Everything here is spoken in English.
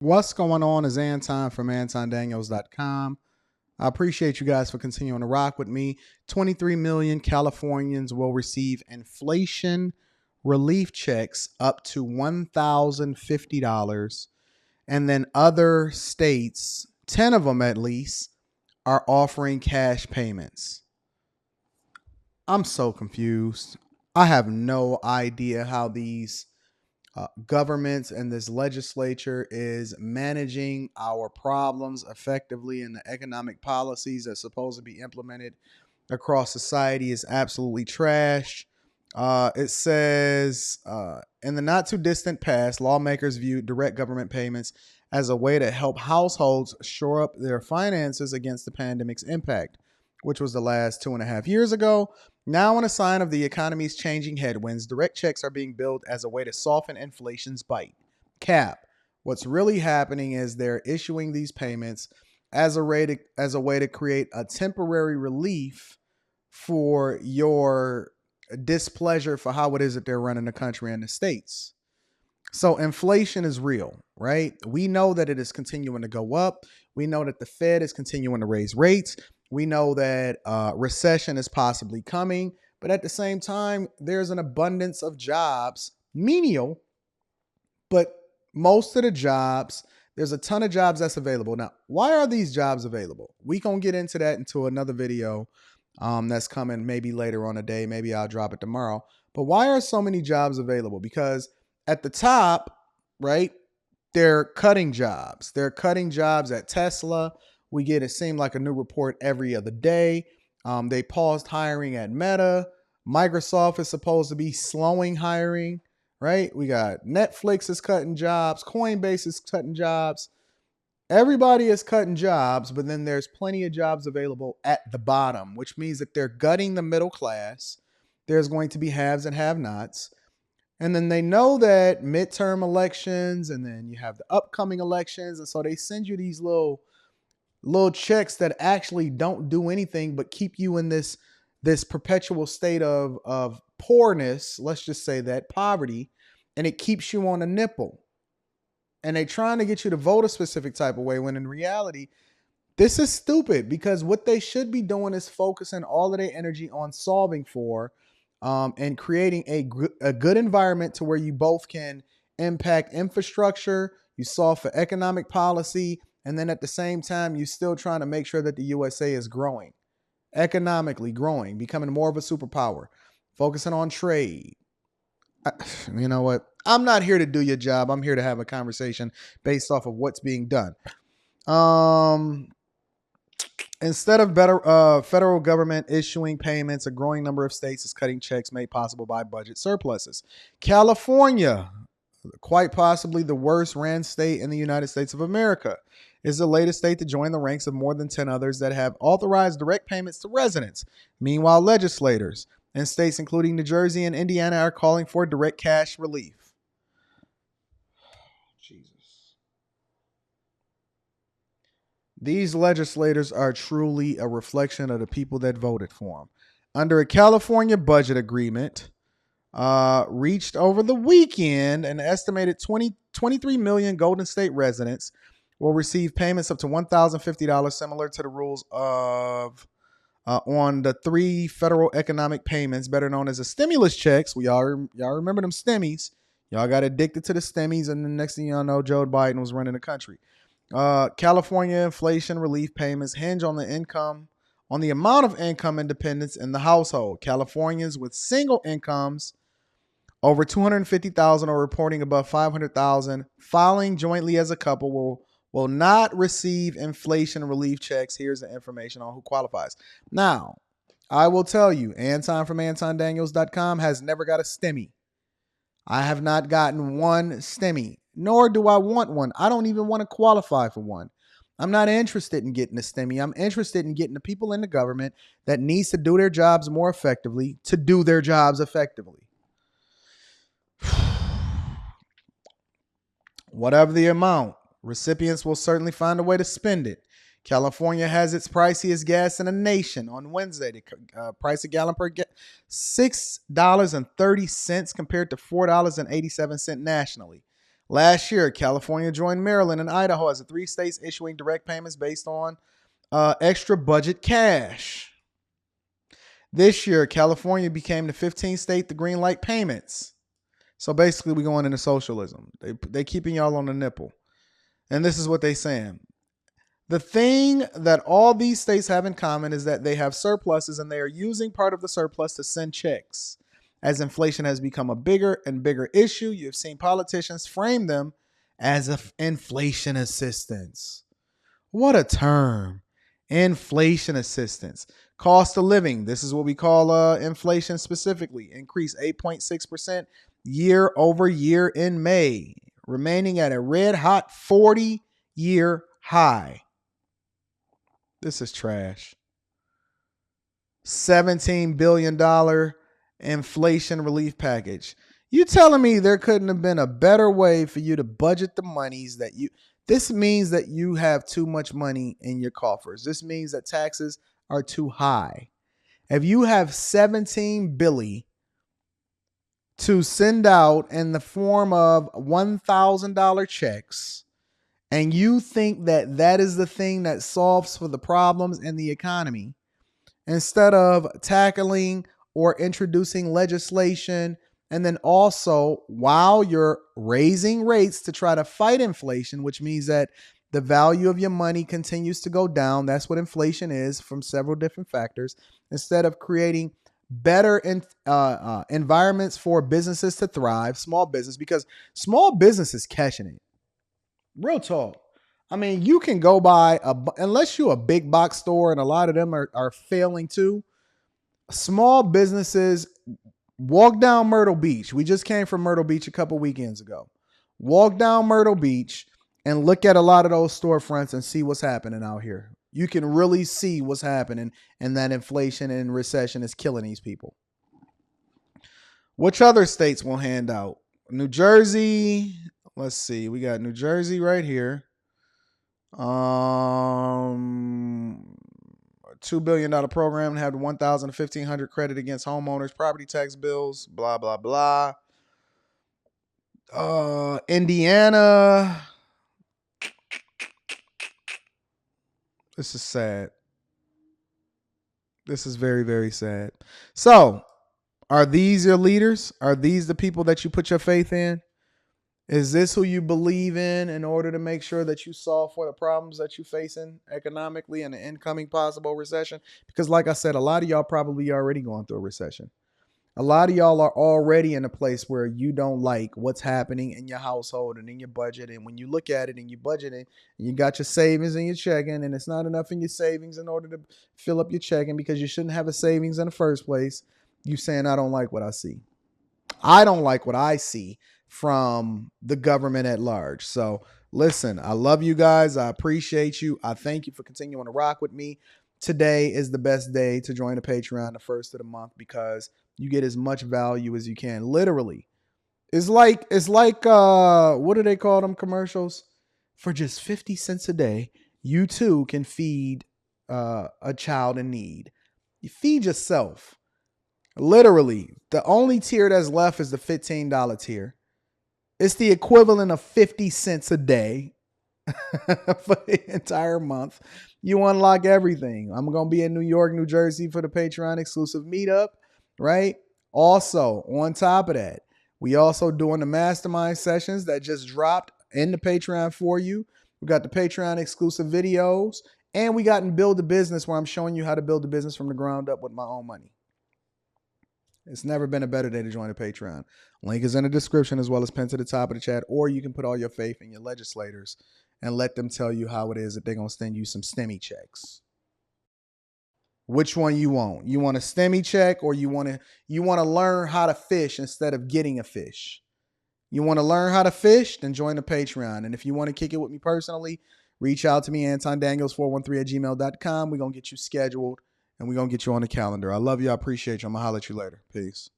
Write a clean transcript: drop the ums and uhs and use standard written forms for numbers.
What's going on is Anton from AntonDaniels.com. I appreciate you guys for continuing to rock with me. 23 million Californians will receive inflation relief checks up to $1,050. And then other states, 10 of them at least, are offering cash payments. I'm so confused. I have no idea how these governments and this legislature is managing our problems effectively, and the economic policies that's supposed to be implemented across society is absolutely trash. It says in the not too distant past, lawmakers viewed direct government payments as a way to help households shore up their finances against the pandemic's impact, which was the last 2.5 years ago. Now, in a sign of the economy's changing headwinds, direct checks are being billed as a way to soften inflation's bite. Cap. What's really happening is they're issuing these payments as a way to create a temporary relief for your displeasure for how it is that they're running the country and the states. So inflation is real, right? We know that it is continuing to go up. We know that the Fed is continuing to raise rates. We know that recession is possibly coming. But at the same time, there's an abundance of jobs, menial, but most of the jobs, there's a ton of jobs that's available. Now, why are these jobs available? We gonna get into that into another video that's coming maybe later on today. Maybe I'll drop it tomorrow. But why are so many jobs available? Because at the top, right, they're cutting jobs. They're cutting jobs at Tesla. We get, it seemed like, a new report every other day. They paused hiring at Meta. Microsoft is supposed to be slowing hiring, right? We got Netflix is cutting jobs. Coinbase is cutting jobs. Everybody is cutting jobs, but then there's plenty of jobs available at the bottom, which means that they're gutting the middle class. There's going to be haves and have-nots. And then they know that midterm elections, and then you have the upcoming elections. And so they send you these little checks that actually don't do anything but keep you in this perpetual state of poorness. Let's just say that, poverty, and it keeps you on a nipple. And they're trying to get you to vote a specific type of way, when in reality, this is stupid, because what they should be doing is focusing all of their energy on solving for and creating a good environment to where you both can impact infrastructure, you solve for economic policy, and then at the same time, you're still trying to make sure that the USA is growing, economically growing, becoming more of a superpower, focusing on trade. You know what? I'm not here to do your job. I'm here to have a conversation based off of what's being done. Instead of federal government issuing payments, a growing number of states is cutting checks made possible by budget surpluses. California, quite possibly the worst ran state in the United States of America, is the latest state to join the ranks of more than 10 others that have authorized direct payments to residents. Meanwhile, legislators in states including New Jersey and Indiana are calling for direct cash relief. Jesus. These legislators are truly a reflection of the people that voted for them. Under a California budget agreement reached over the weekend, an estimated 23 million Golden State residents will receive payments up to $1,050, similar to the rules of on the 3 federal economic payments, better known as the stimulus checks. Y'all remember them stimmies. Y'all got addicted to the stimmies, and the next thing y'all know, Joe Biden was running the country. California inflation relief payments hinge on the amount of income independence in the household. Californians with single incomes over 250,000 are reporting above 500,000. Filing jointly as a couple will not receive inflation relief checks. Here's the information on who qualifies. Now, I will tell you, Anton from AntonDaniels.com has never got a stimmy. I have not gotten one stimmy, nor do I want one. I don't even want to qualify for one. I'm not interested in getting a stimmy. I'm interested in getting the people in the government that needs to do their jobs more effectively to do their jobs effectively. Whatever the amount, recipients will certainly find a way to spend it. California has its priciest gas in the nation. On Wednesday, the price of gallon per $6.30 compared to $4.87 nationally. Last year, California joined Maryland and Idaho as the three states issuing direct payments based on extra budget cash. This year, California became the 15th state to green light payments. So basically, we're going into socialism. They keeping y'all on the nipple. And this is what they saying. The thing that all these states have in common is that they have surpluses and they are using part of the surplus to send checks. As inflation has become a bigger and bigger issue, you've seen politicians frame them as inflation assistance. What a term. Inflation assistance. Cost of living. This is what we call inflation specifically. Increased 8.6% year over year in May, remaining at a red hot 40-year high. This is trash. $17 billion inflation relief package. You telling me there couldn't have been a better way for you to budget the monies that you... This means that you have too much money in your coffers. This means that taxes are too high. If you have $17 billion to send out in the form of $1,000 checks, and you think that that is the thing that solves for the problems in the economy, instead of tackling or introducing legislation, and then also while you're raising rates to try to fight inflation, which means that the value of your money continues to go down. That's what inflation is from several different factors. Instead of creating better environments for businesses to thrive, small business, because small business is catching it. Real talk. I mean, you can go buy unless you're a big box store, and a lot of them are failing too. Small businesses, walk down Myrtle Beach. We just came from Myrtle Beach a couple weekends ago. Walk down Myrtle Beach and look at a lot of those storefronts and see what's happening out here. You can really see what's happening, and that inflation and recession is killing these people. Which other states will hand out? New Jersey. Let's see. We got New Jersey right here. $2 billion program to have 1,000 to 1,500 credit against homeowners, property tax bills, blah, blah, blah. Indiana. This is sad. This is very, very sad. So, are these your leaders? Are these the people that you put your faith in? Is this who you believe in order to make sure that you solve for the problems that you're facing economically in the incoming possible recession? Because like I said, a lot of y'all probably already going through a recession. A lot of y'all are already in a place where you don't like what's happening in your household and in your budget. And when you look at it and you budget it and you got your savings and your checking, and it's not enough in your savings in order to fill up your checking because you shouldn't have a savings in the first place, you saying, I don't like what I see. I don't like what I see from the government at large. So listen, I love you guys. I appreciate you. I thank you for continuing to rock with me. Today is the best day to join the Patreon, the first of the month, because you get as much value as you can. Literally. It's like what do they call them commercials? For just 50 cents a day, you too can feed a child in need. You feed yourself. Literally, the only tier that's left is the $15 tier. It's the equivalent of 50 cents a day for the entire month. You unlock everything. I'm going to be in New York, New Jersey for the Patreon exclusive meetup, right? Also, on top of that, we also doing the mastermind sessions that just dropped in the Patreon for you. We got the Patreon exclusive videos, and we got in Build a Business, where I'm showing you how to build a business from the ground up with my own money. It's never been a better day to join the Patreon. Link is in the description as well as pinned to the top of the chat, or you can put all your faith in your legislators and let them tell you how it is that they're going to send you some STEMI checks. Which one you want? You want a STEMI check, or you want to learn how to fish instead of getting a fish? You want to learn how to fish? Then join the Patreon. And if you want to kick it with me personally, reach out to me, Anton Daniels 413@gmail.com. We're going to get you scheduled, and we're going to get you on the calendar. I love you. I appreciate you. I'm going to holler at you later. Peace.